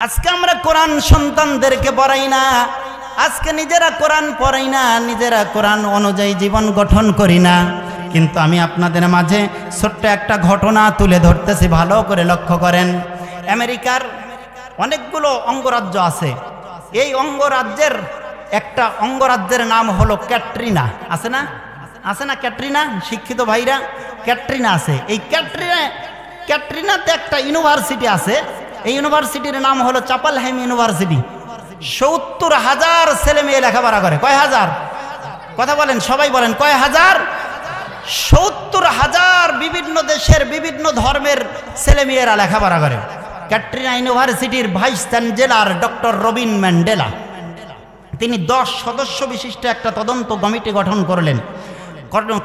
আজকে আমরা কোরআন সন্তানদেরকে পড়াই না, আজকে নিজেরা কোরআন পড়াই না, নিজেরা কোরআন অনুযায়ী জীবন গঠন করি না। কিন্তু আমি আপনাদের মাঝে ছোট্ট একটা ঘটনা তুলে ধরতেছি, ভালো করে লক্ষ্য করেন। আমেরিকার অনেকগুলো অঙ্গরাজ্য আছে। এই অঙ্গরাজ্যের একটা অঙ্গরাজ্যের নাম হলো ক্যাটরিনা। আছে না? আছে না ক্যাটরিনা? শিক্ষিত ভাইরা, ক্যাটরিনা আছে। এই ক্যাটরিনাতে একটা ইউনিভার্সিটি আছে। এই ইউনিভার্সিটির নাম হলো চাপালহেম ইউনিভার্সিটি। ৭০,০০০ ছেলে মেয়ে লেখাপড়া করে। কয় হাজার? কথা বলেন, সবাই বলেন কয় হাজার? ৭০,০০০ বিভিন্ন দেশের বিভিন্ন ধর্মের ছেলে মেয়েরা লেখাপড়া করে। ক্যাটরিনা ইউনিভার্সিটির vice chancellor doctor Robin Mandela, তিনি 10 সদস্য বিশিষ্ট একটা তদন্ত কমিটি গঠন করলেন।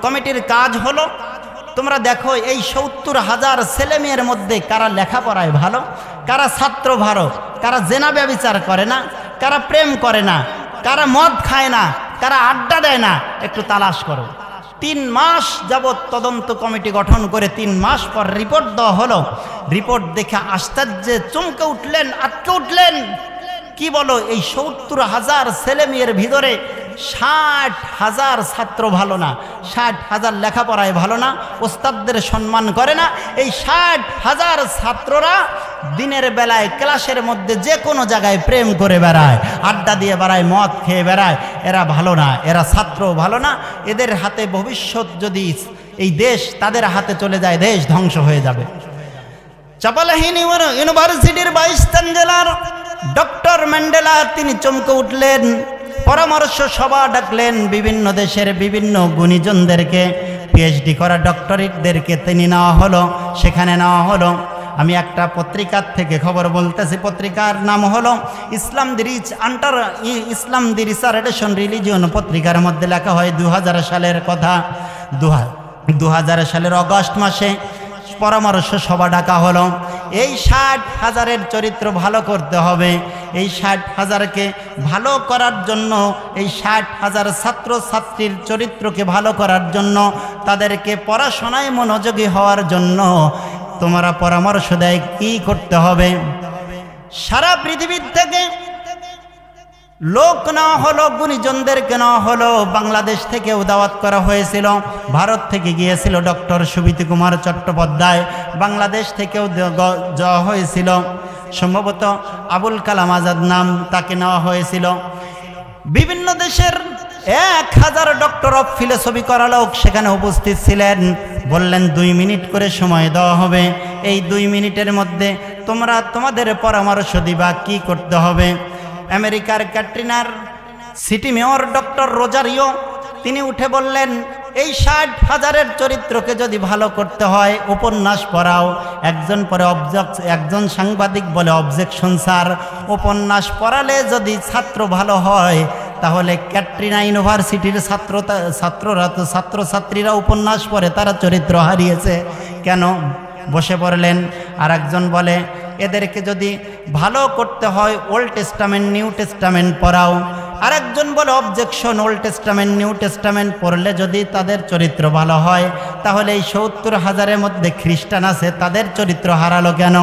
কমিটির কাজ হলো, তোমরা দেখো এই ৭০,০০০ ছেলে মেয়ের মধ্যে কারা লেখাপড়ায় ভালো, কারা ছাত্র ভালো, কারা জেনা ব্যভিচার করে না, কারা প্রেম করে না, কারা মদ খায় না, কারা আড্ডা দেয় না, একটু তালাশ করো। 3 মাস যাবৎ তদন্ত কমিটি গঠন করে 3 মাস পর রিপোর্ট দেওয়া হলো। রিপোর্ট দেখে আশ্চর্যে চমকে উঠলেন, আটকে উঠলেন। কি বলো, এই ৭০,০০০ ছেলে মেয়ের ভিতরে ৬০,০০০ ছাত্র ভালো না, ৬০,০০০ লেখাপড়ায় ভালো না, ওস্তাদদের সম্মান করে না। এই ৬০,০০০ ছাত্ররা দিনের বেলায় ক্লাসের মধ্যে যে কোনো জায়গায় প্রেম করে বেড়ায়, আড্ডা দিয়ে বেড়ায়, মদ খেয়ে বেড়ায়। এরা ভালো না, এরা ছাত্র ভালো না। এদের হাতে ভবিষ্যৎ যদি এই দেশ তাদের হাতে চলে যায়, দেশ ধ্বংস হয়ে যাবে। চাপালহেম ইউনিভার্সিটির ভাইস চ্যান্সেলর ডক্টর ম্যান্ডেলা তিনি চমকে উঠলেন। পরামর্শ সভা ডাকলেন, বিভিন্ন দেশের বিভিন্ন গুণীজনদেরকে, পিএইচডি করা ডক্টরেটদেরকে তিনি নেওয়া হলো। সেখানে নেওয়া হলো, আমি একটা পত্রিকার থেকে খবর বলতেছি। পত্রিকার নাম হলো ইসলাম দি রিসার্চেশন রিলিজিয়ন। পত্রিকার মধ্যে লেখা হয় 2000 সালের কথা। 2000 সালের অগস্ট মাসে পরামর্শ সভা ডাকা হলো। এই ৬০,০০০-এর চরিত্র ভালো করতে হবে। এই ৬০,০০০কে ভালো করার জন্য, এই ৬০,০০০ ছাত্রছাত্রীর চরিত্রকে ভালো করার জন্য, তাদেরকে পড়াশোনায় মনোযোগী হওয়ার জন্য তোমরা পরামর্শ দেয় কি করতে হবে। সারা পৃথিবীর থেকে লোক নেওয়া হলো, গুণীজনদেরকে নেওয়া হলো। বাংলাদেশ থেকেও দাওয়াত করা হয়েছিল, ভারত থেকে গিয়েছিল ডক্টর সুবিতি কুমার চট্টোপাধ্যায়, বাংলাদেশ থেকেও যাওয়া হয়েছিল। সম্ভবত আবুল কালাম আজাদ নাম, তাকে নেওয়া হয়েছিল। বিভিন্ন দেশের 1000 ডক্টর অফ ফিলোসফি করা লোক সেখানে উপস্থিত ছিলেন। বললেন 2 মিনিট করে সময় দেওয়া হবে। এই 2 মিনিটের মধ্যে তোমরা তোমাদের পরামর্শ দিবা কি করতে হবে। আমেরিকার ক্যাটরিনার সিটি মেয়র ডক্টর রোজারিও তিনি উঠে বললেন, এই ৬০,০০০-এর চরিত্রকে যদি ভালো করতে হয় উপন্যাস পড়াও। একজন সাংবাদিক বলে, অবজেকশন স্যার, উপন্যাস পড়ালে যদি ছাত্র ভালো হয় তাহলে ক্যাটরিনা ইউনিভার্সিটির ছাত্রছাত্রীরা উপন্যাস পড়ে, তারা চরিত্র হারিয়েছে কেন? বসে পড়লেন। আর একজন বলে, এদেরকে যদি ভালো করতে হয় ওল্ড টেস্টামেন্ট নিউ টেস্টামেন্ট পড়াও। আরেকজন বলে, objection, old testament new testament পড়লে যদি তাদের চরিত্র ভালো হয় তাহলে এই ৭০,০০০-এর মধ্যে খ্রিস্টান আছে, তাদের চরিত্র হারালো কেন?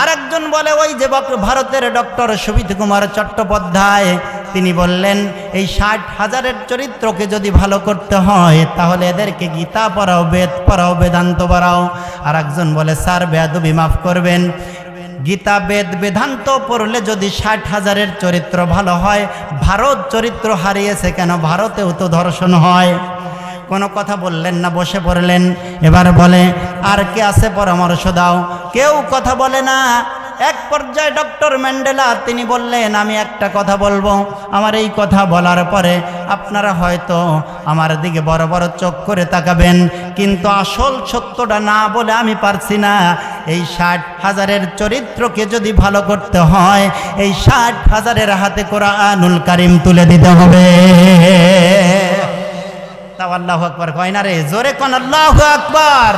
আরেকজন বলে, ওই যে ভারতের ডক্টর সুবিতি কুমার চট্টোপাধ্যায় তিনি বললেন, এই ৬০,০০০-এর চরিত্রকে যদি ভালো করতে হয় তাহলে এদেরকে গীতা পড়াও, বেদ পড়াও, বেদান্ত পড়াও। আর একজন বলে, স্যার বেয়াদবি মাফ করবেন, গীতা বেদ বেদান্ত পড়লে যদি ৬০,০০০-এর চরিত্র ভালো হয়, ভারত চরিত্র হারিয়েছে কেন? ভারতেও তো ধর্ষণ হয়। কোনো কথা বললেন না, বসে পড়লেন। এবার বলে, আর কে আছে পরামর্শ দাও। কেউ কথা বলে না। এক পর্যায়ে ডক্টর ম্যান্ডেলা তিনি বললেন, আমি একটা কথা বলবো। আমার এই কথা বলার পরে আপনারা হয়তো আমার দিকে বড় বড় চোখ করে তাকাবেন, কিন্তু আসল সত্যটা না বলে আমি পারছি না। এই ৬০,০০০-এর চরিত্রকে যদি ভালো করতে হয়, এই ৬০,০০০-এর হাতে কোরআনুল কারীম তুলে দিতে হবে। তাও আল্লাহু আকবার কয় না রে, জোরে কোন আল্লাহু আকবার।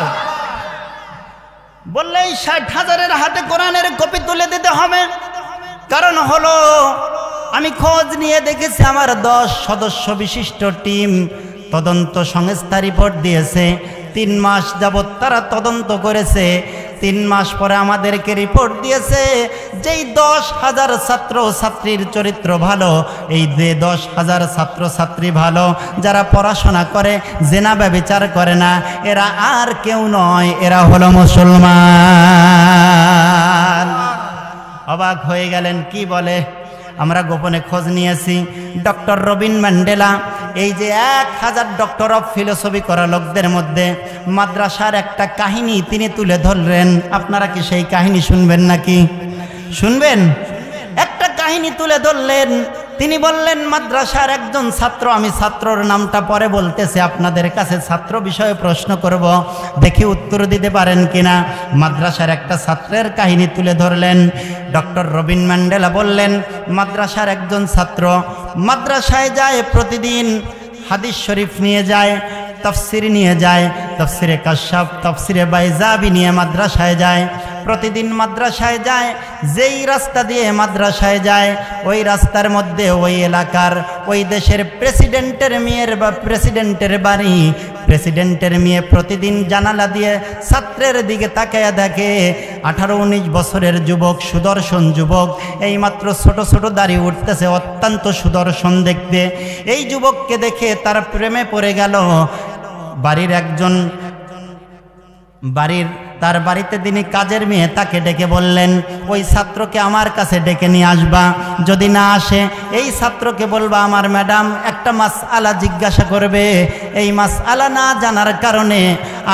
বললে এই ৬০,০০০-এর হাতে কোরআনের কপি তুলে দিতে হবে। কারণ হলো, আমি খোঁজ নিয়ে দেখেছি, আমার 10 সদস্য বিশিষ্ট টিম তদন্ত সংস্থা রিপোর্ট দিয়েছে। 3 মাস যাবৎ তারা তদন্ত করেছে। 3 মাস পরে আমাদেরকে রিপোর্ট দিয়েছে যেই 10,000 ছাত্র ছাত্রীর চরিত্র ভালো, এই যে 10,000 ছাত্র ছাত্রী ভালো যারা পড়াশোনা করে, জেনা ব্যভিচার করে না, এরা আর কেউ নয়, এরা হলো মুসলমান। অবাক হয়ে গেলেন, কি বলে? আমরা গোপনে খোঁজ নিয়েছি, ডক্টর রবিন ম্যান্ডেলা এই যে 1000 ডক্টর অফ ফিলোসফি করা লোকদের মধ্যে মাদ্রাসার একটা কাহিনী তিনি তুলে ধরলেন। আপনারা কি সেই কাহিনী শুনবেন নাকি? শুনবেন? একটা কাহিনী তুলে ধরলেন। তিনি বললেন, মাদ্রাসার একজন ছাত্র, আমি ছাত্রর নামটা পরে বলতেছি, আপনাদের কাছে ছাত্র বিষয়ে প্রশ্ন করব, দেখি উত্তর দিতে পারেন কিনা। মাদ্রাসার একটা ছাত্রের কাহিনী তুলে ধরলেন। ডক্টর রবিন ম্যান্ডেলা বললেন, মাদ্রাসার একজন ছাত্র মাদ্রাসায় যায়, প্রতিদিন হাদিস শরীফ নিয়ে যায়, তাফসির নিয়ে যায়, তাফসিরে কাশাফ, তাফসিরে বাইজাবি নিয়ে মাদ্রাসায় যায়। প্রতিদিন মাদ্রাসায় যায়, যেই রাস্তা দিয়ে মাদ্রাসায় যায় ওই রাস্তার মধ্যে ওই এলাকার ওই দেশের প্রেসিডেন্টের মেয়ের বা প্রেসিডেন্টের বাড়ি, প্রেসিডেন্টের মেয়ে প্রতিদিন জানালা দিয়ে ছাত্রের দিকে তাকায়া দেখে 18-19 বছরের যুবক, সুদর্শন যুবক, এইমাত্র ছোট ছোট দাড়ি উঠতেছে, অত্যন্ত সুদর্শন দেখতে। এই যুবককে দেখে তার প্রেমে পড়ে গেল। তার বাড়িতে তিনি কাজের মেয়ে, তাকে ডেকে বললেন, ওই ছাত্রকে আমার কাছে ডেকে নিয়ে আসবা, যদি না আসে এই ছাত্রকে বলবা আমার ম্যাডাম একটা মাসআলা জিজ্ঞাসা করবে, এই মাসআলা না জানার কারণে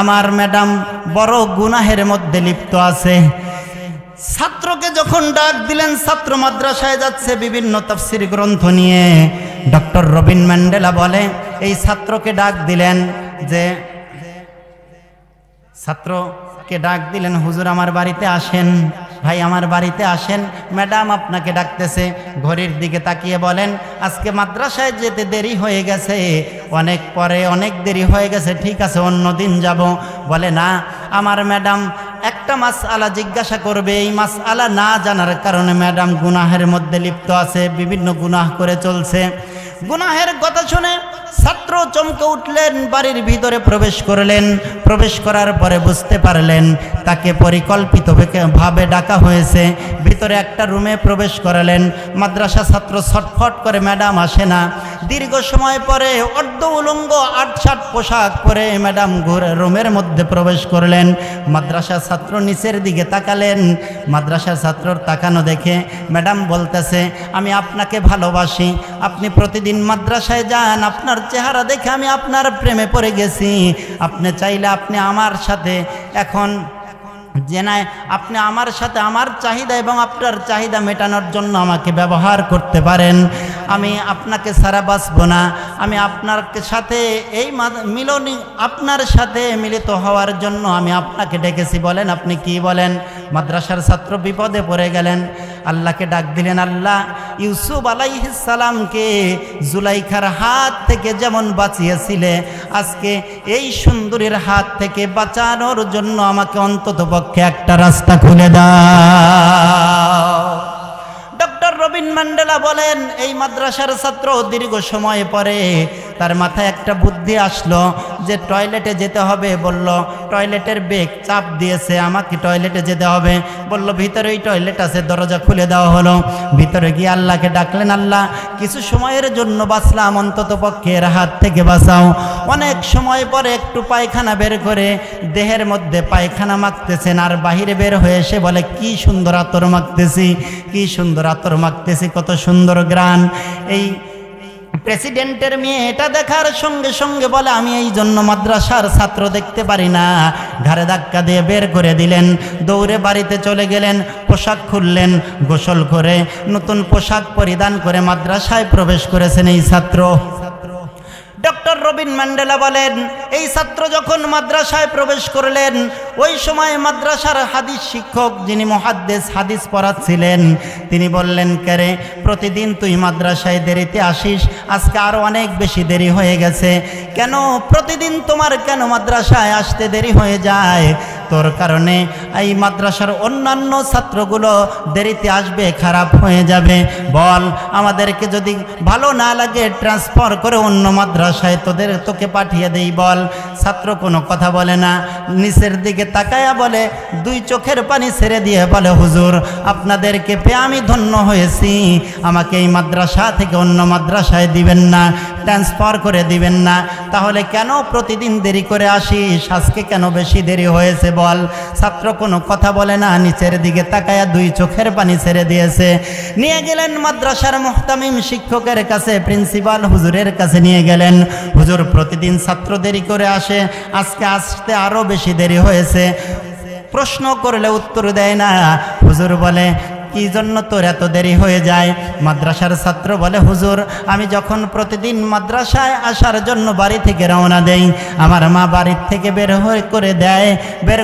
আমার ম্যাডাম বড় গুনাহের মধ্যে লিপ্ত আছে। ছাত্রকে যখন ডাক দিলেন, ছাত্র মাদ্রাসায় যাচ্ছে বিভিন্ন তাফসীর গ্রন্থ নিয়ে। ডক্টর রবিন ম্যান্ডেলা বলে, এই ছাত্রকে ডাক দিলেন, যে ছাত্রকে ডাক দিলেন, হুজুর আমার বাড়িতে আসেন, ভাই আমার বাড়িতে আসেন, ম্যাডাম আপনাকে ডাকতেছে। ঘড়ির দিকে তাকিয়ে বলেন, আজকে মাদ্রাসায় যেতে দেরি হয়ে গেছে, অনেক পরে, অনেক দেরি হয়ে গেছে, ঠিক আছে অন্য দিন যাব। বলে না, আমার ম্যাডাম একটা মাসআলা জিজ্ঞাসা করবে, এই মাসআলা না জানার কারণে ম্যাডাম গুনাহের মধ্যে লিপ্ত আছে, বিভিন্ন গুনাহ করে চলছে। গুনাহের কথা শুনে ছাত্র চমকে উঠলেন, বাড়ির ভিতরে প্রবেশ করলেন। প্রবেশ করার পরে বুঝতে পারলেন তাকে পরিকল্পিতভাবে ডাকা হয়েছে। ভিতরে একটা রুমে প্রবেশ করালেন। মাদ্রাসা ছাত্র ছটফট করে, ম্যাডাম আসে না। দীর্ঘ সময় পরে অর্ধ উলঙ্গ ৮-৭ পোশাক পরে ম্যাডাম রুমের মধ্যে প্রবেশ করলেন। মাদ্রাসা ছাত্র নিচের দিকে তাকালেন। মাদ্রাসা ছাত্রর তাকানো দেখে ম্যাডাম বলতেছে, আমি আপনাকে ভালোবাসি, আপনি প্রতিদিন মাদ্রাসায় যান, আপনার চেহারা দেখে আমি আপনার প্রেমে পড়ে গেছি, আপনি চাইলে আপনি আমার সাথে এখন জেনায় আপনি আমার সাথে আমার চাহিদা এবং আপনার চাহিদা মেটানোর জন্য আমাকে ব্যবহার করতে পারেন। আমি আপনাকে ছাড়া বাঁচব না। আমি আপনার সাথে এই মিলনী, আপনার সাথে মিলিত হওয়ার জন্য আমি আপনাকে ডেকেছি। বলেন আপনি কি বলেন? মাদ্রাসার ছাত্র বিপদে পড়ে গেলেন, আল্লাহকে ডাক দিলেন, আল্লাহ ইউসুফ আলাইহিস সালামকে জুলাইখার হাত থেকে যেমন বাঁচিয়েছিলে, আজকে এই সুন্দরীর হাত থেকে বাঁচানোর জন্য আমাকে অন্ততপক্ষে একটা রাস্তা খুলে দাও। ডক্টর রবিন ম্যান্ডেলা বলেন, এই মাদ্রাসার ছাত্র দীর্ঘ সময় পরে তার মাথায় একটা বুদ্ধি আসলো যে টয়লেটে যেতে হবে। বলল, টয়লেটের বেগ চাপ দিয়েছে, আমাকে টয়লেটে যেতে হবে। বলল, ভিতরে ওই টয়লেট আছে, দরজা খুলে দেওয়া হলো। ভিতরে গিয়ে আল্লাহকে ডাকলেন, আল্লাহ কিছু সময়ের জন্য বাঁচলাম, অন্তত পক্ষে এর হাত থেকে বাঁচাও। অনেক সময় পরে একটু পায়খানা বের করে দেহের মধ্যে পায়খানা মাখতেছেন, আর বাহিরে বের হয়ে এসে বলে, কি সুন্দর আতর মাখতেছি, কি সুন্দর আতর মাখতেছি, কত সুন্দর গ্রান। এই প্রেসিডেন্টের মেয়ে এটা দেখার সঙ্গে সঙ্গে বলে, আমি এই জন্য মাদ্রাসার ছাত্র দেখতে পারি না। ঘাড়ে ধাক্কা দিয়ে বের করে দিলেন। দৌড়ে বাড়িতে চলে গেলেন, পোশাক খুললেন, গোসল করে নতুন পোশাক পরিধান করে মাদ্রাসায় প্রবেশ করেছেন এই ছাত্র। ডক্টর রবিন ম্যান্ডেলা বলেন, এই ছাত্র যখন মাদ্রাসায় প্রবেশ করলেন, ওই সময় মাদ্রাসার হাদিস শিক্ষক, যিনি মুহাদ্দিস হাদিস পড়াচ্ছিলেন, তিনি বললেন, কেরে প্রতিদিন তুই মাদ্রাসায় দেরিতে আসিস, আজকে আরও অনেক বেশি দেরি হয়ে গেছে, কেন প্রতিদিন তোমার কেন মাদ্রাসায় আসতে দেরি হয়ে যায়? তোর কারণে এই মাদ্রাসার অন্যান্য ছাত্রগুলো দেরিতে আসবে, খারাপ হয়ে যাবে, বল আমাদেরকে যদি ভালো না লাগে ট্রান্সফার করে অন্য মাদ্রাসায় তোকে পাঠিয়ে দেই বল। ছাত্র কোনো কথা বলে না, নিচের দিকে তাকায়া বলে, দুই চোখের পানি ছেড়ে দিয়ে বলে, হুজুর আপনাদেরকে পেয়ে আমি ধন্য হয়েছি, আমাকে এই মাদ্রাসা থেকে অন্য মাদ্রাসায় দিবেন না, ট্রান্সফার করে দিবেন না। তাহলে কেন প্রতিদিন দেরি করে আসিস, আজকে কেন বেশি দেরি হয়েছে বল। ছাত্র কোনো কথা বলে না, নিচের দিকে তাকায়া দুই চোখের পানি ছেড়ে দিয়েছে। নিয়ে গেলেন মাদ্রাসার মুহতামিম শিক্ষকের কাছে, প্রিন্সিপাল হুজুরের কাছে নিয়ে গেলেন। হুজুর প্রতিদিন ছাত্র দেরি করে আসে, আজকে আসতে আরো বেশি দেরি হয়েছে। প্রশ্ন করলে উত্তর দেয় না। হুজুর বলে, কি জন্য তোর এত দেরি হয়ে যায়? মাদ্রাসার ছাত্র বলে, হুজুর আমি যখন প্রতিদিন মাদ্রাসায় আসার জন্য বাড়ি থেকে রওনা দেই, আমার মা বাড়ির থেকে বের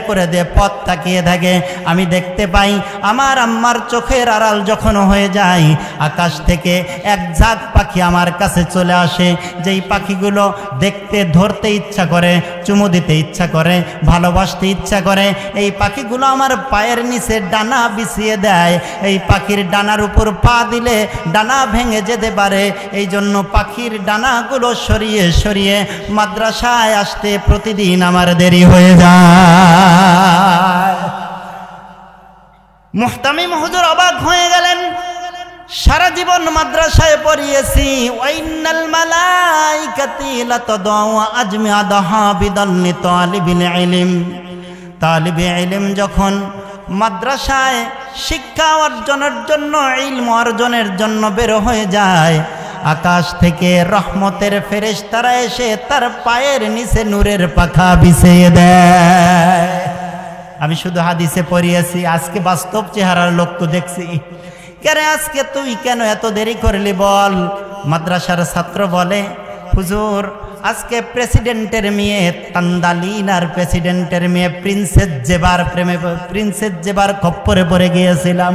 করে দিয়ে পথ তাকিয়ে থাকে, আমি দেখতে পাই আমার আম্মার চোখের আড়াল যখন হয়ে যায়, আকাশ থেকে এক ঝাঁক পাখি আমার কাছে চলে আসে, যেই পাখিগুলো দেখতে ধরতে ইচ্ছা করে, চুমু দিতে ইচ্ছা করে, ভালোবাসতে ইচ্ছা করে, এই পাখিগুলো আমার পায়ের নিচে ডানা বিছিয়ে দেয়। এই পাখির ডানার উপর পা দিলে ডানা ভেঙে যেতে পারে, এই জন্য পাখির ডানাগুলো সরিয়ে সরিয়ে মাদ্রাসায় আসতে প্রতিদিন আমার দেরি হয়ে যায়। মুহতামিম হুজুর অবাক হয়ে গেলেন, সারা জীবন মাদ্রাসায় পড়িয়েছি, ওয়াইনাল মালাইকাতি লাতাদাউ আজমিআদাহা বিদাল্লি তালিবিল ইলম। তালিবে ইলম যখন মাদ্রাসায় শিক্ষা অর্জনের জন্য, ইলম অর্জনের জন্য বের হয়ে যায়, আকাশ থেকে রহমতের ফেরেশতারা এসে তার পায়ের নিচে নূরের পাখা বিছিয়ে দেয়। আমি শুধু হাদিসে পড়িয়েছি, আজকে বাস্তব চেহারার লোক তো দেখছি। কেরে আজকে তুই কেন এত দেরি করলি বল? মাদ্রাসার ছাত্র বলে, হুজুর আজকে প্রেসিডেন্টের মেয়ে তান্দালিন আর প্রেসিডেন্টের মেয়ে প্রিন্সেস জেবার খপ্পরে পড়ে গিয়েছিলাম।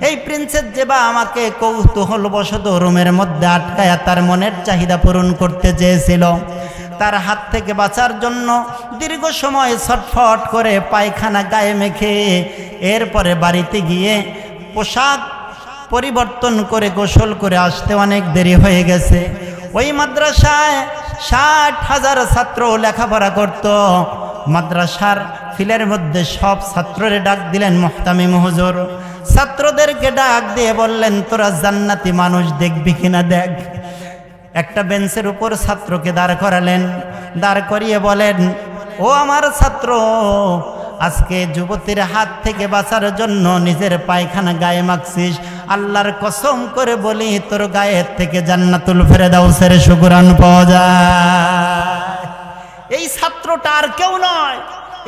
এই প্রিন্সেস জেবা আমাকে কৌতূহলবশত রুমের মধ্যে আটকায়া তার মনের চাহিদা পূরণ করতে চেয়েছিল। তার হাত থেকে বাঁচার জন্য দীর্ঘ সময় ছটফট করে পায়খানা গায়ে মেখে এরপরে বাড়িতে গিয়ে পোশাক পরিবর্তন করে গোসল করে আসতে অনেক দেরি হয়ে গেছে। ওই মাদ্রাসায় 60,000 ছাত্র লেখাপড়া করত। মাদ্রাসার ফিলের মধ্যে সব ছাত্ররে ডাক দিলেন মুহতামিম হুজুর। ছাত্রদেরকে ডাক দিয়ে বললেন, তোরা জান্নাতি মানুষ দেখবি কিনা দেখ। একটা বেঞ্চের উপর ছাত্রকে দাঁড় করালেন, দাঁড় করিয়ে বলেন, ও আমার ছাত্র, আজকে যুবতীর হাত থেকে বাঁচার জন্য নিজের পায়খানা গায়ে মাখছিস, আল্লাহর কসম করে বলি তোর গায়ের থেকে জান্নাতুল ফেরদাউসের শুকরান পাওয়া যায়। এই ছাত্রটা আর কেউ নয়,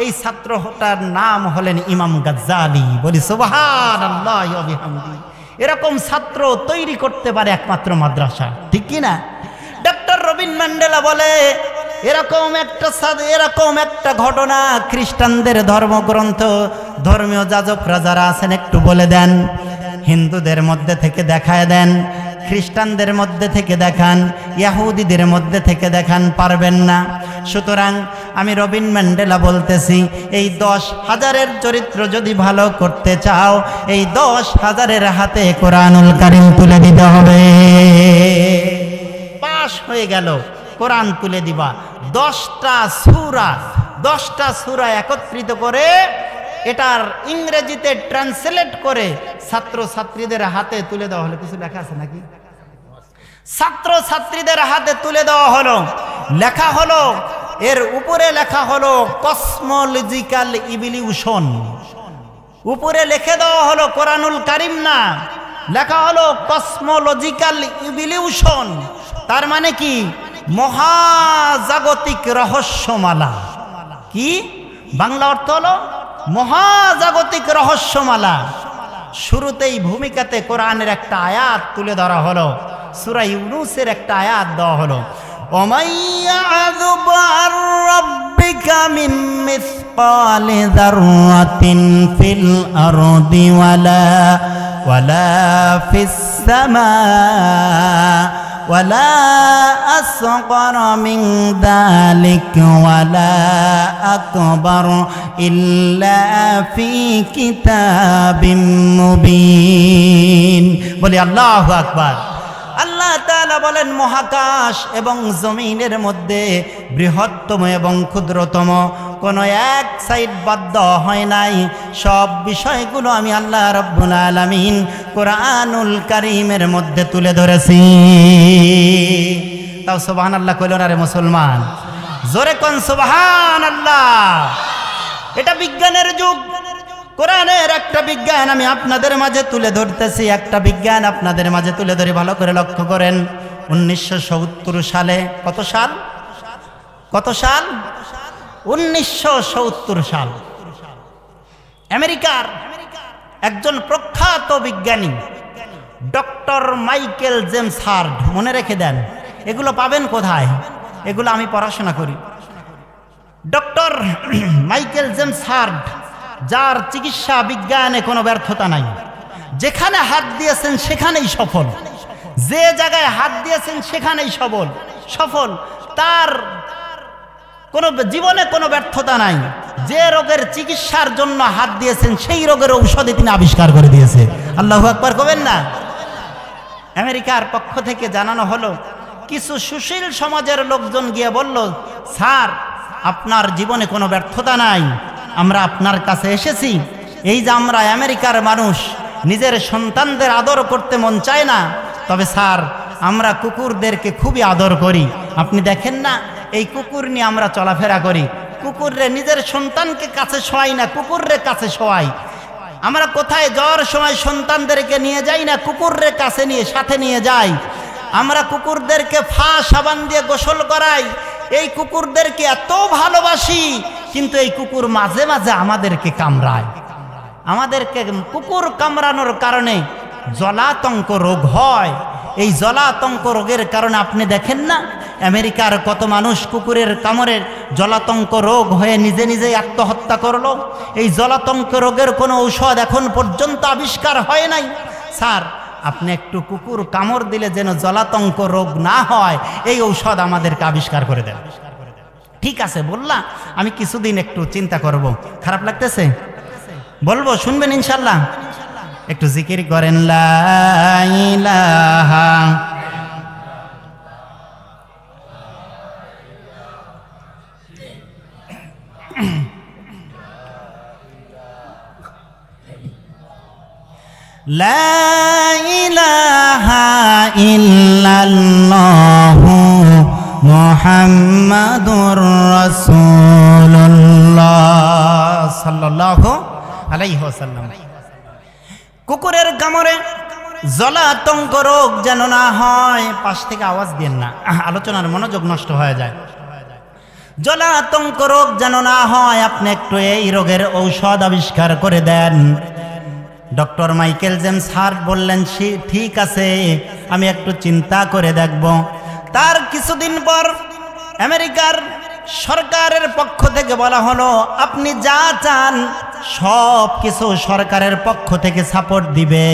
এই ছাত্রটার নাম হলেন ইমাম গাজ্জালি। বলি সুবহানাল্লাহ ওয়া বিহামদি। এরকম ছাত্র তৈরি করতে পারে একমাত্র মাদ্রাসা, ঠিক কি না? ডক্টর রবিন ম্যান্ডেলা বলে, এরকম একটা ঘটনা খ্রিস্টানদের ধর্মগ্রন্থ, ধর্মীয় যাজকরা যারা আছেন একটু বলে দেন, হিন্দুদের মধ্যে থেকে দেখায় দেন, খ্রিস্টানদের মধ্যে থেকে দেখান, ইহুদিদের মধ্যে থেকে দেখান, পারবেন না। সুতরাং আমি রবিন ম্যান্ডেলা বলতেছি, এই 10,000-এর চরিত্র যদি ভালো করতে চাও, এই 10,000-এর হাতে কোরআনুল কারীম তুলে দিতে হবে। পাশ হয়ে গেল, কোরআন তুলে দিবা। 10টা সূরা একত্রিত করে এটার ইংরেজিতে ট্রান্সলেট করে ছাত্র ছাত্রীদের হাতে তুলে দেওয়া হলো। কিছু লেখা আছে নাকি? ছাত্র ছাত্রীদের হাতে তুলে দেওয়া হলো, লেখা হলো, এর উপরে লেখা হলো কসমোলজিক্যাল ইভলিউশন। উপরে লিখে দেওয়া হলো কোরআনুল কারীম না, লেখা হলো কসমোলজিক্যাল ইভলিউশন। তার মানে কি? মহাজাগতিক রহস্যমালা। কি বাংলা অর্থ হলো মহাজাগতিক রহস্যমালা। শুরুতেই ভূমিকাতে কোরআনের একটা আয়াত তুলে ধরা হলো, সূরা ইউনূসের একটা আয়াত দেওয়া হলো, ওমাইয়াযুব আর রাব্বিকা মিন মিসকালি যাররাতিন ফিল আরদি ওয়ালা ফিস সামা ওয়ালা আসগর মিন যালিক ওয়ালা আকবার ইল্লা ফি কিতাবিম মুবিন। বলি আল্লাহু আকবার। আল্লাহ তাআলা বলেন মহাকাশ এবং জমিনের মধ্যে বৃহত্তম এবং ক্ষুদ্রতম কোনো এক সাইড বাদ দেওয়া হয় নাই। সব বিষয়গুলো আমি আল্লাহ রাব্বুল আলামিন কোরআনুল কারীমের মধ্যে তুলে ধরেছি। তাও সুবহানাল্লাহ কইল না রে মুসলমান, জোরে কোন সুবহানাল্লাহ। এটা বিজ্ঞানের যুগ, কোরআনের একটা বিজ্ঞান আমি আপনাদের মাঝে তুলে ধরতেছি। একটা বিজ্ঞান আপনাদের মাঝে তুলে ধরে ভালো করে লক্ষ্য করেন। 1970 সালে, কত সাল? 1970 সাল আমেরিকার একজন প্রখ্যাত বিজ্ঞানী ডক্টর মাইকেল জেমস হার্ট, মনে রেখে দেন, এগুলো পাবেন কোথায়? এগুলো আমি পড়াশোনা করি। ডক্টর মাইকেল জেমস হার্ট, যার চিকিৎসা বিজ্ঞানে কোনো ব্যর্থতা নাই, যেখানে হাত দিয়েছেন সেখানেই সফল, যে জায়গায় হাত দিয়েছেন সেখানেই সফল। তার কোনো জীবনে কোনো ব্যর্থতা নাই। যে রোগের চিকিৎসার জন্য হাত দিয়েছেন সেই রোগের ঔষধই তিনি আবিষ্কার করে দিয়েছে। আল্লাহু আকবার কবেন না? আমেরিকার পক্ষ থেকে জানানো হলো, কিছু সুশীল সমাজের লোকজন গিয়ে বলল, স্যার আপনার জীবনে কোনো ব্যর্থতা নাই, আমরা আপনার কাছে এসেছি। এই যে আমরা আমেরিকার মানুষ, নিজের সন্তানদের আদর করতে মন চায় না, তবে স্যার আমরা কুকুরদেরকে খুবই আদর করি। আপনি দেখেন না, এই কুকুর নিয়ে আমরা চলাফেরা করি। কুকুররে নিজের সন্তানকে কাছে শোয়াই না, কুকুররে কাছে শোয়াই। আমরা কোথায় যাওয়ার সময় সন্তানদেরকে নিয়ে যাই না, কুকুররে কাছে নিয়ে সাথে নিয়ে যাই। আমরা কুকুরদেরকে সাবান দিয়ে গোসল করাই। এই কুকুরদেরকে এত ভালোবাসি, কিন্তু এই কুকুর মাঝে মাঝে আমাদেরকে কামড়ায়। আমাদেরকে কুকুর কামড়ানোর কারণে জলাতঙ্ক রোগ হয়। এই জলাতঙ্ক রোগের কারণে আপনি দেখেন না, আমেরিকার কত মানুষ কুকুরের কামড়ের জলাতঙ্ক রোগ হয়ে নিজে নিজেই আত্মহত্যা করলো। এই জলাতঙ্ক রোগের কোনো ঔষধ এখন পর্যন্ত আবিষ্কার হয় নাই। স্যার আপনি একটু কুকুর কামড় দিলে যেন জলাতঙ্ক রোগ না হয়, এই ঔষধ আমাদেরকে আবিষ্কার করে দেন। ঠিক আছে বললাম, আমি কিছুদিন একটু চিন্তা করব। খারাপ লাগতেছে? বলবো, শুনবেন ইনশাল্লাহ? একটু জিকির করেন, লা ইলাহা লা ইলাহা ইল্লাল্লাহু মুহাম্মাদুর রাসূলুল্লাহ সাল্লাল্লাহু আলাইহি ওয়াসাল্লাম। কুকুরের কামড়ে জলাতঙ্ক রোগ যেন না হয়, পাশ থেকে আওয়াজ দেন না, আলোচনার মনোযোগ নষ্ট হয়ে যায়। জলাতঙ্ক রোগ যেন না হয়, আপনি একটু এই রোগের ঔষধ আবিষ্কার করে দেন। ডক্টর মাইকেল জেমস হার্ট বললেন, ঠিক আছে, আমি একটু চিন্তা করে দেখব। তার কিছুদিন পর আমেরিকার সরকারের পক্ষ থেকে বলা হলো, আপনি যা চান সব কিছু সরকারের পক্ষ থেকে সাপোর্ট দিবে।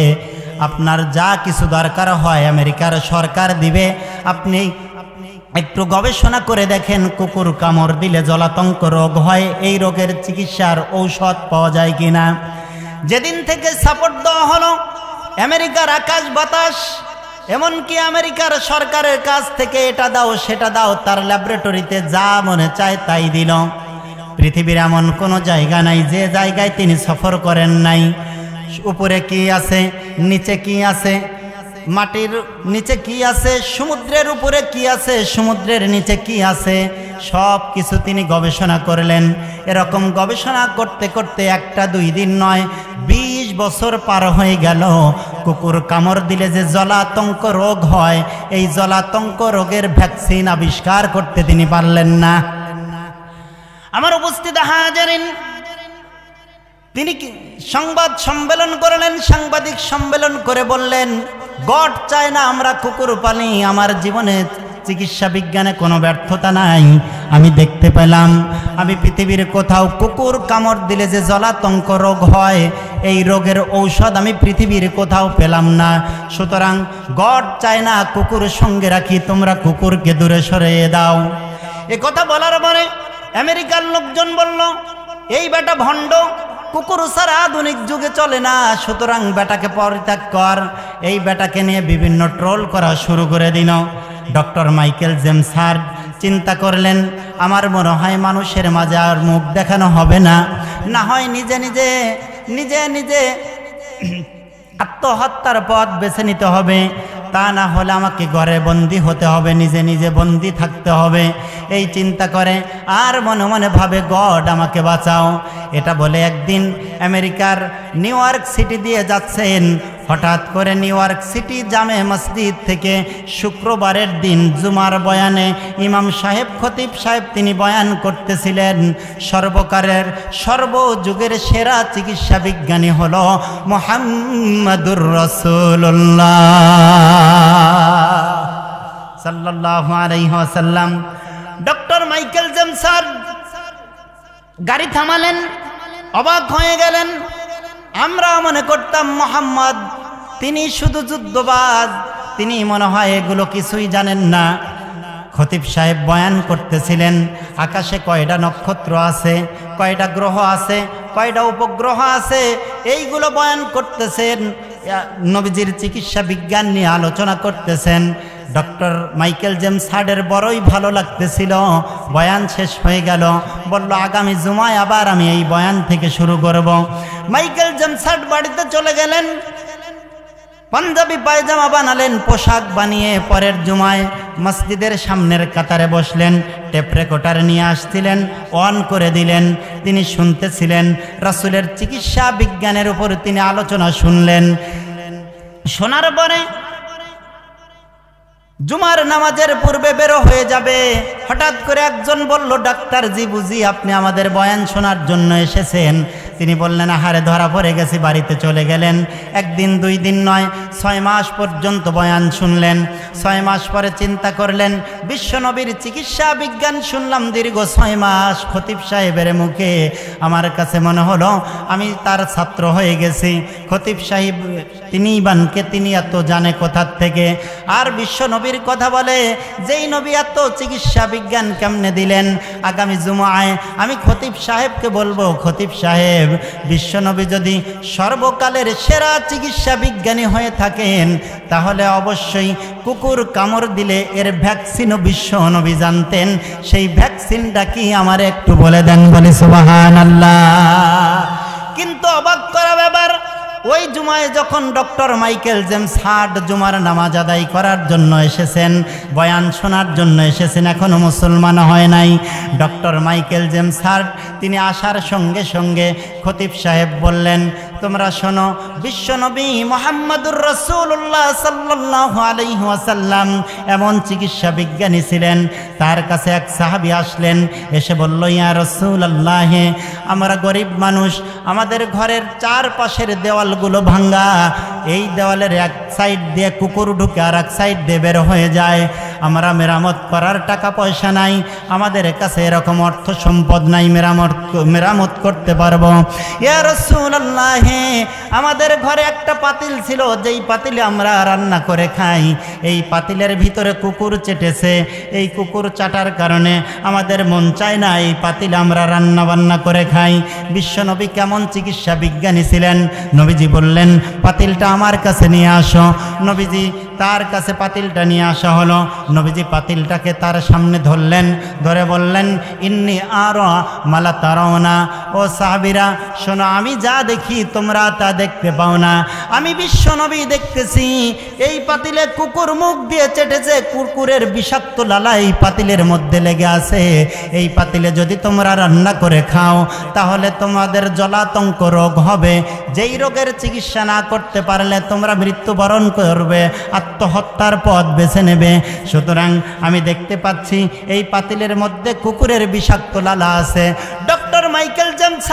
আপনার যা কিছু দরকার হয় আমেরিকার সরকার দিবে। আপনি একটু গবেষণা করে দেখেন, কুকুর কামড় দিলে জলাতঙ্ক রোগ হয়, এই রোগের চিকিৎসার ঔষধ পাওয়া যায় কিনা। যেদিন থেকে সাপোর্ট দেওয়া হলো, আমেরিকার আকাশ বাতাস, এমনকি আমেরিকার সরকারের কাছ থেকে এটা দাও সেটা দাও, তার ল্যাবরেটরিতে যা মনে চায় তাই দিল। পৃথিবীর এমন কোনো জায়গা নাই যে জায়গায় তিনি সফর করেন নাই। উপরে কি আছে, নিচে কি আছে, মাটির নিচে কি আছে, সমুদ্রের উপরে কি আছে, সমুদ্রের নিচে কি আছে, সব কিছু তিনি গবেষণা করলেন। এরকম গবেষণা করতে করতে একটা দুই দিন নয়, 20 বছর পার হয়ে গেল। কুকুর কামড় দিলে যে জলাতঙ্ক রোগ হয়, এই জলাতঙ্ক রোগের ভ্যাকসিন আবিষ্কার করতে তিনি পারলেন না। আমার উপস্থিত হাজারিন, তিনি সংবাদ সম্মেলন করলেন। সাংবাদিক সম্মেলন করে বললেন, গড চায় না আমরা কুকুর পালি, আমার জীবনে চিকিৎসা বিজ্ঞানে কোনো ব্যর্থতা নাই। আমি দেখতে পেলাম আমি পৃথিবীর কোথাও কুকুর কামড় দিলে যে জলাতঙ্ক রোগ হয়, এই রোগের ঔষধ আমি পৃথিবীর কোথাও পেলাম না। সুতরাং গড চায় না কুকুর সঙ্গে রাখি, তোমরা কুকুরকে দূরে সরিয়ে দাও। এ কথা বলার পরে আমেরিকার লোকজন বলল, এই বেটা ভণ্ড, কুকুর ছাড়া আধুনিক যুগে চলে না, সুতরাং বেটাকে পরিত্যাগ কর। এই বেটাকে নিয়ে বিভিন্ন ট্রোল করা শুরু করে দিল। ডক্টর মাইকেল জেমস হার্ট চিন্তা করলেন, আমার মনে হয় মানুষের মাঝে আর মুখ দেখানো হবে না, না হয় নিজে নিজে আত্মহত্যার পথ বেছে নিতে হবে, তা না হলে আমাকে ঘরে বন্দি হতে হবে, নিজে বন্দি থাকতে হবে। এই চিন্তা করে আর মনে মনে ভাবে, গড আমাকে বাঁচাও। এটা বলে একদিন আমেরিকার নিউ ইয়র্ক সিটি দিয়ে যাচ্ছেন, হঠাৎ করে নিউ ইয়র্ক সিটি জামে মসজিদ থেকে শুক্রবারের দিন জুমার বয়ানে ইমাম সাহেব, খতিব সাহেব তিনি বয়ান করতেছিলেন, সর্বকালের সর্বযুগের সেরা চিকিৎসা বিজ্ঞানী হলো মুহাম্মাদুর রাসূলুল্লাহ সাল্লাল্লাহু আলাইহি ওয়াসাল্লাম। ডক্টর মাইকেল জেমস হার্ট গাড়ি থামালেন, অবাক হয়ে গেলেন। আমরা মনে করতাম মুহাম্মদ তিনি শুধু যুদ্ধবাজ, তিনি মনে হয় এগুলো কিছুই জানেন না। খতিব সাহেব বয়ান করতেছিলেন, আকাশে কয়টা নক্ষত্র আছে, কয়টা গ্রহ আছে, কয়টা উপগ্রহ আছে, এইগুলো বয়ান করতেছেন, নবীজির চিকিৎসা বিজ্ঞান নিয়ে আলোচনা করতেছেন। ডক্টর মাইকেল জেমস হার্টের বড়ই ভালো লাগতেছিল। বয়ান শেষ হয়ে গেল, বলল আগামী জুমায় আবার আমি এই বয়ান থেকে শুরু করব। মাইকেল জেমস হার্ট বাড়িতে চলে গেলেন, পাঞ্জাবি পায়জামা বানালেন, পোশাক বানিয়ে পরের জুমায় মসজিদের সামনের কাতারে বসলেন, টেপ রেকর্ডার নিয়ে আসছিলেন, অন করে দিলেন, তিনি শুনতেছিলেন। রাসূলের চিকিৎসা বিজ্ঞানের উপর তিনি আলোচনা শুনলেন। শোনার পরে জুমার নামাজের পূর্বে বেরো হয়ে যাবে, হঠাৎ করে একজন বলল, ডাক্তার জি বুঝি আপনি আমাদের বয়ান শোনার জন্য এসেছেন? তিনি বললেন, আহারে ধরা পড়ে গেছি, বাড়িতে চলে গেলেন। একদিন 2 দিন নয়, 6 মাস পর্যন্ত বয়ান শুনলেন। 6 মাস পরে চিন্তা করলেন, বিশ্বনবীর চিকিৎসা বিজ্ঞান শুনলাম দীর্ঘ 6 মাস খতিব সাহেবের মুখে, আমার কাছে মনে হলো আমি তার ছাত্র হয়ে গেছি। খতিব সাহেব তিনি এত জানে কোথার থেকে, আর বিশ্বনবীর কথা বলে, যেই নবী এত চিকিৎসা বিজ্ঞান কেমনে দিলেন? আগামী জুমায় আমি খতিব সাহেবকে বলবো, খতিব সাহেব, বিশ্বনবী যদি সর্বকালের সেরা চিকিৎসা বিজ্ঞানী হয়ে থাকেন, তাহলে অবশ্যই কুকুর কামড় দিলে এর ভ্যাকসিনও বিশ্বনবী জানতেন। সেই ভ্যাকসিনটা কি আমার একটু বলে দেন, বলি সুবহানাল্লাহ। কিন্তু অবাক করা ব্যাপার, ওই জুমায় যখন ডক্টর মাইকেল জেমস হার্ট জুমার নামাজ আদায় করার জন্য এসেছেন, বয়ান শোনার জন্য এসেছেন, এখনো মুসলমান হয় নাই। ডক্টর মাইকেল জেমস হার্ট তিনি আসার সঙ্গে সঙ্গে খতিব সাহেব বললেন, তোমরা শোনো, বিশ্বনবী মুহাম্মাদুর রাসূলুল্লাহ সাল্লাল্লাহু আলাইহি ওয়াসাল্লাম এমন চিকিৎসা বিজ্ঞানী ছিলেন। তার কাছে এক সাহাবী আসলেন, এসে বলল, ইয়া রাসূলুল্লাহ, আমরা গরিব মানুষ, আমাদের ঘরের চারপাশের দেওয়ালগুলো ভাঙ্গা, এই দেওয়ালের এক সাইড দিয়ে কুকুর ঢুকে আর এক সাইড দিয়ে বের হয়ে যায়, আমরা মেরামত করার টাকা পয়সা নাই, আমাদের কাছে এরকম অর্থ সম্পদ নাই মেরামত করতে পারবো। ইয়া রাসূলুল্লাহ, আমাদের ঘরে একটা পাতিল ছিল, যেই পাতিলে আমরা রান্না করে খাই, এই পাতিলের ভিতরে কুকুর চেটেছে, এই কুকুর চাটার কারণে আমাদের মন চায় না এই পাতিলে আমরা রান্না বান্না করে খাই। বিশ্বনবী কেমন চিকিৎসা বিজ্ঞানী ছিলেন? নবীজি বললেন, পাতিলটা আমার কাছে নিয়ে আসো। নবীজি তার কাছে পাতিলটা নিয়ে আসা হলো। নবীজি পাতিলটাকে তার সামনে ধরলেন, ধরে বললেন, ইন্নী আরা মালা তারাওনা, ও সাহাবীরা শোনো, আমি যা দেখি তোমরা তা দেখতে পাও না। আমি বিশ্বনবী দেখতেছি, এই পাতিলে কুকুর মুখ দিয়ে চেটেছে, কুকুরের বিষাক্ত লালা এই পাতিলের মধ্যে লেগে আছে। এই পাতিলে যদি তোমরা রান্না করে খাও, তাহলে তোমাদের জলাতঙ্ক রোগ হবে, যেই রোগের চিকিৎসা না করতে পারলে তোমরা মৃত্যুবরণ করবে, আত্মহত্যার পথ বেছে নেবে। সুতরাং আমি দেখতে পাচ্ছি এই পাতিলের মধ্যে কুকুরের বিষাক্ত লালা আছে। ডক্টর মাইকেল জেমস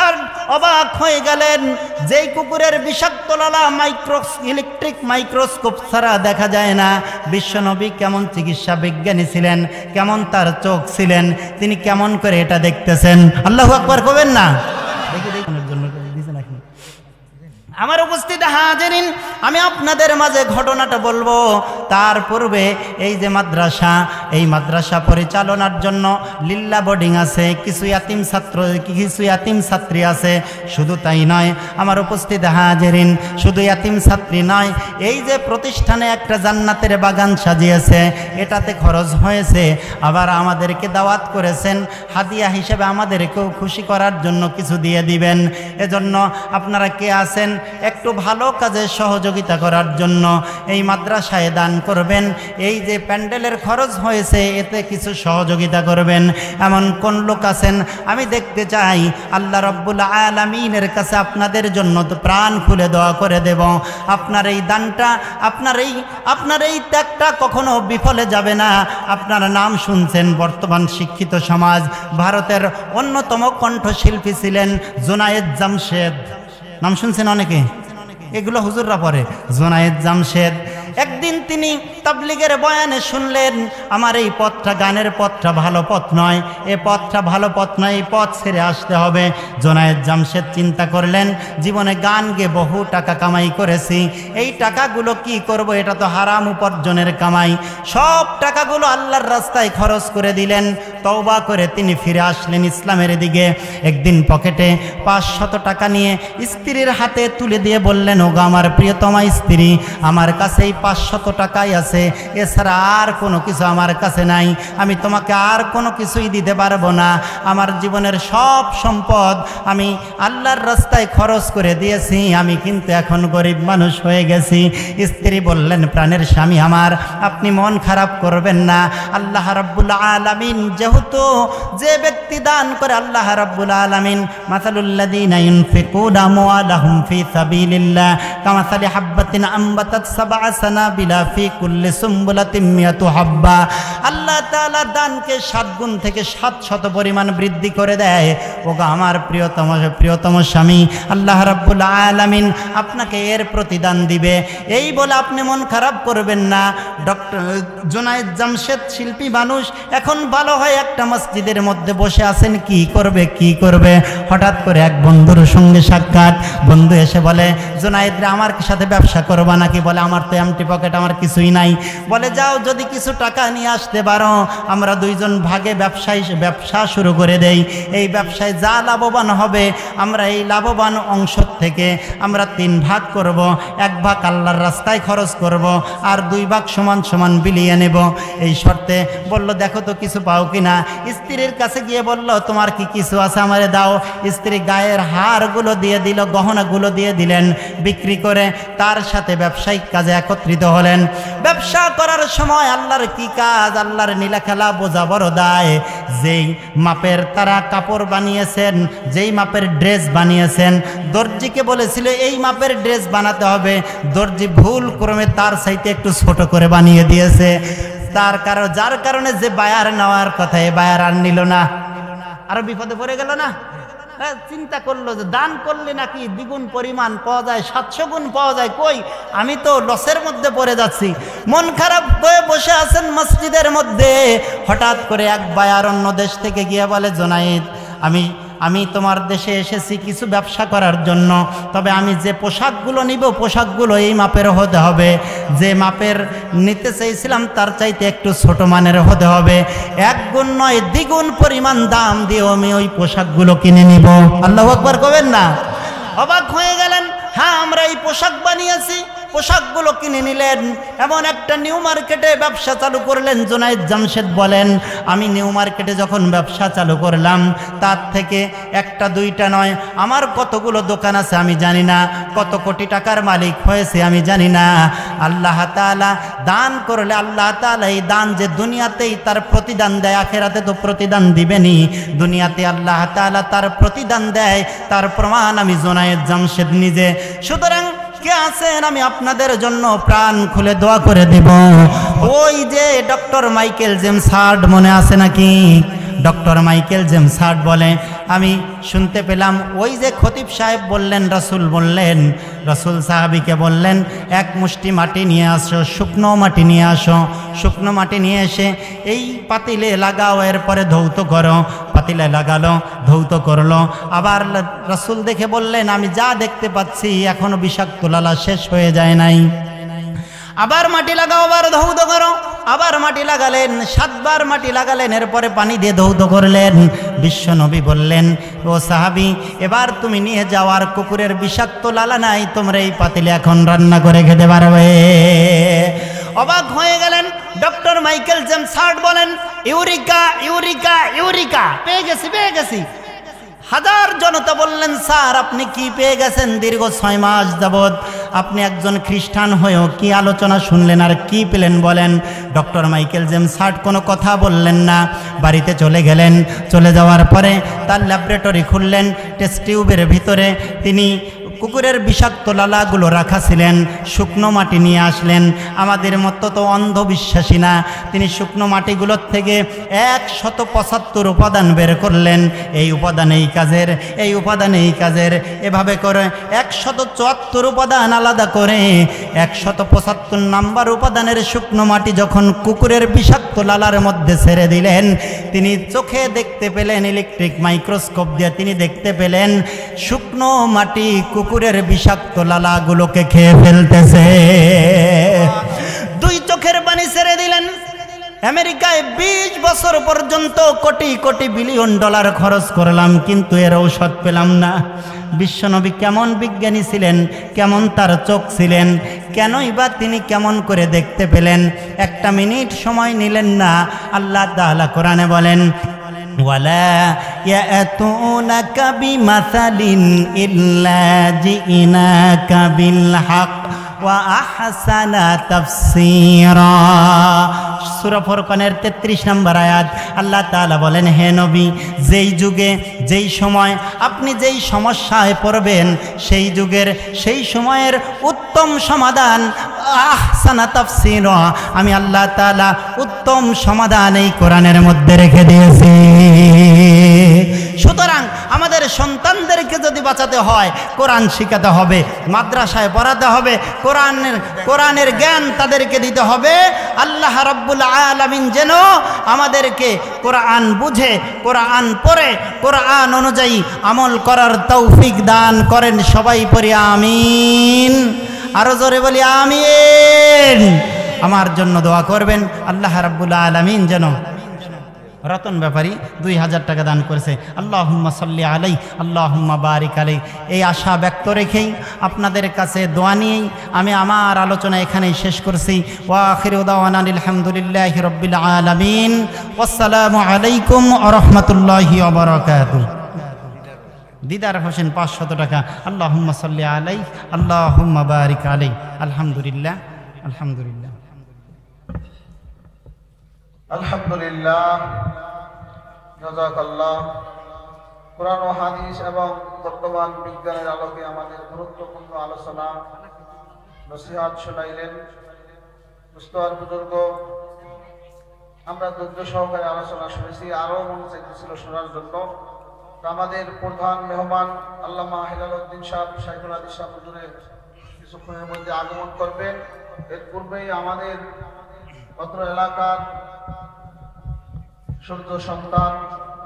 অবাক হয়ে গেলেন, যেই কুকুরের বিষাক্ত লালা ইলেকট্রিক মাইক্রোস্কোপ ছাড়া দেখা যায় না। বিশ্বনবী কেমন চিকিৎসা বিজ্ঞানী ছিলেন, কেমন তার চোখ ছিলেন, তিনি কেমন করে এটা দেখতেছেন। আল্লাহু আকবার কবেন না? দেখি জন্য দিয়েছেন এখন। আমার উপস্থিত হাজিরিন, আমি আপনাদের মাঝে ঘটনাটা বলবো। তার পূর্বে এই যে মাদ্রাসা, এই মাদ্রাসা পরিচালনার জন্য লিল্লা বোর্ডিং আছে, কিছু ইয়াতিম ছাত্রী আছে। শুধু তাই নয় আমার উপস্থিত হাজিরিন, শুধু ইয়াতিম ছাত্রী নয়, এই যে প্রতিষ্ঠানে একটা জান্নাতের বাগান সাজিয়েছে, এটাতে খরচ হয়েছে। আবার আমাদেরকে দাওয়াত করেছেন হাদিয়া হিসেবে আমাদেরকেও খুশি করার জন্য কিছু দিয়ে দিবেন। এজন্য আপনারা কে আছেন একটু ভালো কাজে সহযোগিতা করার জন্য এই মাদ্রাসায় দান করবেন। এই যে প্যান্ডেলের খরচ হয়েছে এতে কিছু সহযোগিতা করবেন। এমন কোন লোক আছেন? আমি দেখতে চাই আল্লাহ রাব্বুল আলামিনের কাছে আপনাদের জন্য তো প্রাণ খুলে দোয়া করে দেব। আপনার এই দানটা, আপনার এই ত্যাগটা কখনো বিফলে যাবে না। আপনার নাম শুনছেন, বর্তমান শিক্ষিত সমাজ ভারতের অন্যতম কণ্ঠশিল্পী ছিলেন জুনায়েদ জামশেদ। নাম শুনছেন অনেকে, এগুলো হুজুররা পড়ে। জুনায়েদ জামশেদ একদিন তিনি তাবলিগের বয়ানে শুনলেন, আমার এই পথটা, গানের পথটা ভালো পথ নয়, এ পথটা ভালো পথ নয়, এই পথ ছেড়ে আসতে হবে। জুনায়েদ জামশেদ চিন্তা করলেন, জীবনে গান গেয়ে বহু টাকা কামাই করেছি, এই টাকাগুলো কি করব? এটা তো হারাম উপার্জনের কামাই। সব টাকাগুলো আল্লাহর রাস্তায় খরচ করে দিলেন। তওবা করে তিনি ফিরে আসলেন ইসলামের দিকে। একদিন পকেটে 500 টাকা নিয়ে স্ত্রীর হাতে তুলে দিয়ে বললেন, ওগো আমার প্রিয়তমা স্ত্রী, আমার কাছে এই 500 টাকাই আছে, এছাড়া আর কোনো কিছু আমার কাছে নাই। আমি তোমাকে আর কোনো কিছুই দিতে পারবো না। আমার জীবনের সব সম্পদ আমি আল্লাহর রাস্তায় খরচ করে দিয়েছি, আমি কিন্তু এখন গরিব মানুষ হয়ে গেছি। স্ত্রী বললেন, প্রাণের স্বামী আমার, আপনি মন খারাপ করবেন না। আল্লাহ রাব্বুল আলামিন যেহেতু যে ব্যক্তি দান করে, আল্লাহ রাব্বুল আলামিন মাসালুল্লাযীনা ইউনফিকুনা আমওয়ালাহুম ফি সাবিলিল্লাহ কামাসালি হাব্বাতিন আম্বাতাত সাবআ সানাবিলা ফি কুল্লি সুমবুলাতিন মিয়াতু হাব্বা। আল্লাহ তাআলা দানকে 7 গুণ থেকে 700 পরিমাণ বৃদ্ধি করে দেয়। ওগো আমার প্রিয়তম স্বামী, আল্লাহ রাব্বুল আলামিন আপনাকে এর প্রতিদান দিবে। এই বলে আপনি মন খারাপ করবেন না। ডক্টর জুনায়েদ জামশেদ শিল্পী মানুষ, এখন ভালো হয় একটা মসজিদের মধ্যে বসে আছেন, কি করবে। হঠাৎ করে এক বন্ধুর সঙ্গে সাক্ষাৎ। বন্ধু এসে বলে, জুনায়েদ রে, আমার সাথে ব্যবসা করবা নাকি? বলে, আমার তো এমটি পকেট, আমার কিছুই নাই। বলে, যাও, যদি কিছু টাকা নিয়ে আসতে পারো, আমরা দুইজন ভাগে ব্যবসা শুরু করে দেই। এই ব্যবসায় যা লাভবান হবে, আমরা এই লাভবান অংশ থেকে আমরা 3 ভাগ করব। 1 ভাগ আল্লাহর রাস্তায় খরচ করব, আর 2 ভাগ সমান সমান বিলিয়ে নেব। এই শর্তে বলল, দেখো তো কিছু পাও কিনা। স্ত্রীর কাছে গিয়ে বলল, তোমার কি কিছু আছে আমারে দাও। স্ত্রী গায়ের হারগুলো দিয়ে দিল, গহনাগুলো দিয়ে দিলেন। বিক্রি করে তার সাথে ব্যবসায়িক কাজে একত্রিত হলেন। ব্যবসা করার সময় আল্লাহর কি কাজ, আল্লাহর নীলা খেলা বোঝা বড় দায়। যেই মাপের তারা কাপড় বানিয়েছেন, যেই মাপের ড্রেস বানিয়েছেন, দর্জিকে বলেছিল এই মাপের ড্রেস বানাতে হবে, দর্জি ভুল ক্রমে তার চাইতে একটু ছোট করে বানিয়ে দিয়েছে। যার কারণে যে বায়ার নেওয়ার কথা, এ বায়ার আর নিল না, আরো বিপদে পড়ে গেল না। চিন্তা করলো যে দান করলে নাকি দ্বিগুণ পরিমাণ পাওয়া যায়, 700 গুণ পাওয়া যায়, কই আমি তো লসের মধ্যে পড়ে যাচ্ছি। মন খারাপ হয়ে বসে আছেন মসজিদের মধ্যে। হঠাৎ করে এক বায়ার অন্য দেশ থেকে গিয়ে বলে, জুনায়েদ, আমি তোমার দেশে এসেছি কিছু ব্যবসা করার জন্য, তবে আমি যে পোশাকগুলো নিব, পোশাকগুলো এই মাপের হতে হবে। যে মাপের নিতে চাইছিলাম তার চাইতে একটু ছোট মানের হতে হবে। 1 গুণ নয়, দ্বিগুণ পরিমাণ দাম দিয়ে আমি ওই পোশাকগুলো কিনে নিব। আল্লাহু আকবার কবেন না? অবাক হয়ে গেলেন। হ্যাঁ, আমরা এই পোশাক বানিয়েছি। পোশাকগুলো কিনে নিলেন। এমন একটা নিউ মার্কেটে ব্যবসা চালু করলেন। জুনায়েদ জামশেদ বলেন, আমি নিউ মার্কেটে যখন ব্যবসা চালু করলাম, তার থেকে 1টা 2টা নয়, আমার কতগুলো দোকান আছে আমি জানি না, কত কোটি টাকার মালিক হয়েছে আমি জানি না। আল্লাহ তাআলা দান করলে আল্লাহ তাআলা এই দান যে দুনিয়াতেই তার প্রতিদান দেয়, আখিরাতে তো প্রতিদান দিবেনই। দুনিয়াতে আল্লাহ তাআলা তার প্রতিদান দেয়, তার প্রমাণ আমি জুনায়েদ জামশেদ নিজে। সুতরাং কে আছেন আমি আপনাদের জন্য প্রাণ খুলে দোয়া করে দেব। ওই যে ডক্টর মাইকেল জেমস হার্ট মনে আছে নাকি? ডক্টর মাইকেল জেমস হার্ট বলে, আমি শুনতে পেলাম ওই যে খতিব সাহেব বললেন, রাসূল বললেন, রাসূল সাহাবীকে বললেন এক মুষ্টি মাটি নিয়ে আসো, শুকনো মাটি নিয়ে আসো, শুকনো মাটি নিয়ে এসে এই পাতিলে লাগাও, এরপরে ধৌত করো। পাতিলে লাগালো, ধৌত করলো। আবার রাসূল দেখে বললেন, আমি যা দেখতে পাচ্ছি এখনো বিষাক্ত লালা শেষ হয়ে যায় নাই। আবার মাটি লাগাও, আবার ধৌত করো। আবার মাটি লাগালেন, 7 বার মাটি লাগালেন, এরপরে পানি দিয়ে ধৌত করলেন। বিশ্ব নবী বললেন, ও সাহাবী, এবার তুমি নিয়ে যাওয়ার কুকুরের বিষাক্ত লালা নাই, তোমরা এই পাতিলে এখন রান্না করে খেতে পারবে। অবাক হয়ে গেলেন ডক্টর মাইকেল জেমস হার্ট বলেন, ইউরিকা ইউরিকা ইউরিকা, পেয়ে গেছি পেয়ে গেছি। হাজার জনতা বললেন, স্যার আপনি কি পেয়ে গেছেন? দীর্ঘ 6 মাস যাবৎ আপনি একজন খ্রিস্টান হয়েও কি আলোচনা শুনলেন আর কি পেলেন বলেন? ডক্টর মাইকেল জেমস হার্ট কোনো কথা বললেন না, বাড়িতে চলে গেলেন। চলে যাওয়ার পরে তার ল্যাবরেটরি খুললেন, টেস্ট টিউবের ভিতরে তিনি কুকুরের বিষাক্ত লালাগুলো রাখা ছিলেন। শুকনো মাটি নিয়ে আসলেন। আমাদের মতো তো অন্ধবিশ্বাসী না, তিনি শুকনো মাটিগুলোর থেকে 175 উপাদান বের করলেন। এই উপাদান এই কাজের, এই উপাদান এই কাজের, এভাবে করে 174 উপাদান আলাদা করে 175 নাম্বার উপাদানের শুকনো মাটি যখন কুকুরের বিষাক্ত লালার মধ্যে ছেড়ে দিলেন, তিনি চোখে দেখতে পেলেন, ইলেকট্রিক মাইক্রোস্কোপ দিয়ে তিনি দেখতে পেলেন শুকনো মাটি কুকুরের বিষাক্ত লালাগুলোকে খেয়ে ফেলতেছে। 2 চোখের পানি ছেড়ে দিলেন। আমেরিকায় 20 বছর পর্যন্ত কোটি কোটি বিলিয়ন ডলার খরচ করলাম, কিন্তু এর ঔষধ পেলাম না। বিশ্বনবী কেমন বিজ্ঞানী ছিলেন, কেমন তার চোখ ছিলেন, কেনই বা তিনি কেমন করে দেখতে পেলেন? 1 মিনিট সময় নিলেন না। আল্লাহ তাআলা কোরআনে বলেন, ওয়ালা ইয়াতুনাকা বিমাসালিন ইল্লা জিনাকা বিল হক ওয়া আহসানা তাফসীরা। সূরা ফুরকানের 33 নম্বর আয়াত। আল্লাহ তাআলা বলেন, হে নবী, যেই যুগে যেই সময় আপনি যেই সমস্যায় পড়বেন, সেই যুগের সেই সময়ের উত্তম সমাধান, আহসানা তাফসীরা, আমি আল্লাহ তাআলা উত্তম সমাধান এই কোরআনের মধ্যে রেখে দিয়েছি। সুতরাং আমাদের সন্তানদেরকে যদি বাঁচাতে হয়, কোরআন শিখাতে হবে, মাদ্রাসায় পড়াতে হবে, কোরআনের জ্ঞান তাদেরকে দিতে হবে। আল্লাহ রাব্বুল আলামিন যেন আমাদেরকে কোরআন বুঝে, কোরআন পড়ে, কোরআন অনুযায়ী আমল করার তৌফিক দান করেন। সবাই পড়ি আমিন। আরো জোরে বলি আমিন। আমার জন্য দোয়া করবেন, আল্লাহ রাব্বুল আলামিন যেন। রতন ব্যাপারী 2000 টাকা দান করেছে। আল্লাহুম্মা সাল্লি আলাই, আল্লাহুম্মা বারিক আলাই। এই আশা ব্যক্ত রেখেই আপনাদের কাছে দোয়া নিয়েই আমি আমার আলোচনা এখানেই শেষ করছি। ওয়া আখিরু দাওয়ানা আলহামদুলিল্লাহি রাব্বিল আলামিন। আসসালামু আলাইকুম ওয়া রাহমাতুল্লাহি ওয়া বারাকাতুহু। দিদার হোসেন 500 টাকা। আল্লাহুম্মা সাল্লি আলাই, আল্লাহুম্মা বারিক আলাই। আলহামদুলিল্লাহ, আলহামদুলিল্লাহ, আলহামদুলিল্লাহ, জাযাকাল্লাহ। কোরআন ও হাদিস এবং বর্তমান বিজ্ঞানের আলোকে আমাদের গুরুত্বপূর্ণ আলোচনা নসিহত শোনাইলেন মুস্তার বুজুর্গ। আমরা ধৈর্য সহকারে আলোচনা শুনেছি, আরও মন চাইতেছিল শোনার জন্য। আমাদের প্রধান মেহমান আল্লামা হেলালউদ্দিন সাহেব, শাইখুল হাদিস সাহেব হুজুরের কিছুক্ষণের মধ্যে আগমন করবেন। এর পূর্বেই আমাদের অত্র এলাকার সূর্য সন্তান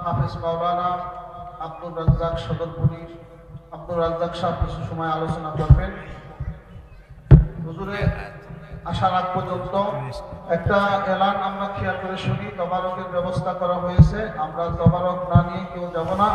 হাফেজ মাওলানা আব্দুর রাজ্জাক সদরপুরীর আব্দুর রাজ্জাক সাহেব কিছু সময় আলোচনা করবেন। হুজুরে আসার আগ পর্যন্ত একটা এলান আমরা খেয়াল করে শুনি। তবারকের ব্যবস্থা করা হয়েছে, আমরা তবারক না নিয়ে কেউ যাব না।